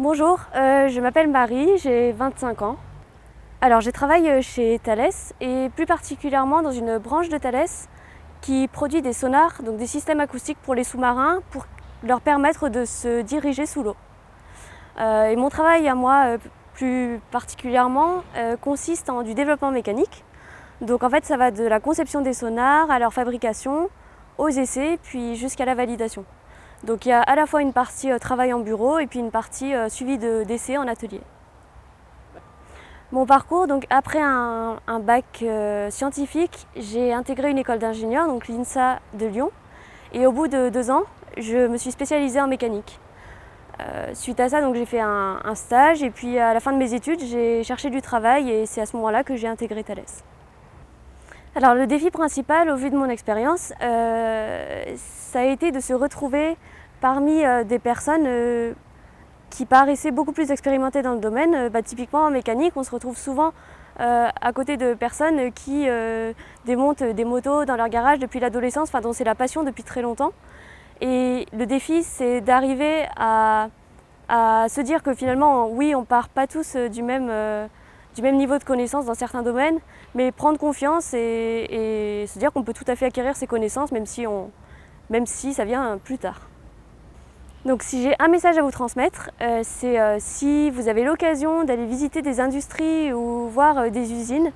Bonjour, je m'appelle Marie, j'ai 25 ans. Alors je travaille chez Thales et plus particulièrement dans une branche de Thales qui produit des sonars, donc des systèmes acoustiques pour les sous-marins pour leur permettre de se diriger sous l'eau. Et mon travail à moi plus particulièrement consiste en du développement mécanique. Donc en fait ça va de la conception des sonars à leur fabrication, aux essais, puis jusqu'à la validation. Donc il y a à la fois une partie travail en bureau et puis une partie suivi d'essais en atelier. Mon parcours, donc après un bac scientifique, j'ai intégré une école d'ingénieur, donc l'INSA de Lyon. Et au bout de 2 ans, je me suis spécialisée en mécanique. Suite à ça, donc j'ai fait un stage et puis à la fin de mes études, j'ai cherché du travail et c'est à ce moment-là que j'ai intégré Thales. Alors le défi principal, au vu de mon expérience, ça a été de se retrouver parmi des personnes qui paraissaient beaucoup plus expérimentées dans le domaine. Typiquement en mécanique, on se retrouve souvent à côté de personnes qui démontent des motos dans leur garage depuis l'adolescence, dont c'est la passion depuis très longtemps. Et le défi, c'est d'arriver à se dire que finalement, oui, on part pas tous du même niveau de connaissances dans certains domaines, mais prendre confiance et se dire qu'on peut tout à fait acquérir ces connaissances, même si ça vient plus tard. Donc si j'ai un message à vous transmettre, c'est si vous avez l'occasion d'aller visiter des industries ou voir des usines,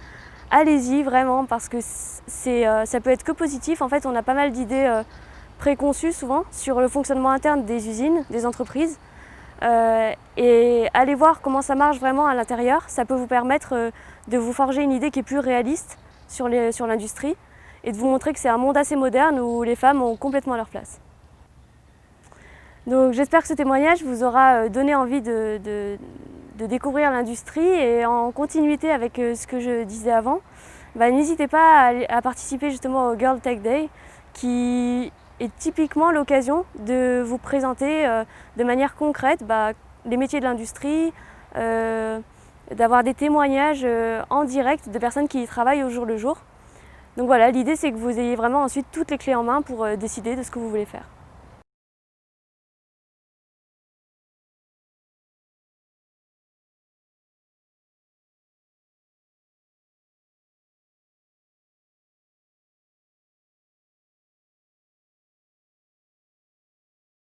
allez-y vraiment parce que ça peut être que positif. En fait, on a pas mal d'idées préconçues souvent sur le fonctionnement interne des usines, des entreprises. Et aller voir comment ça marche vraiment à l'intérieur, ça peut vous permettre de vous forger une idée qui est plus réaliste sur l'industrie et de vous montrer que c'est un monde assez moderne où les femmes ont complètement leur place. Donc j'espère que ce témoignage vous aura donné envie de découvrir l'industrie et en continuité avec ce que je disais avant, n'hésitez pas à participer justement au Girl Tech Day qui est typiquement l'occasion de vous présenter de manière concrète les métiers de l'industrie, d'avoir des témoignages en direct de personnes qui y travaillent au jour le jour. Donc voilà, l'idée c'est que vous ayez vraiment ensuite toutes les clés en main pour décider de ce que vous voulez faire.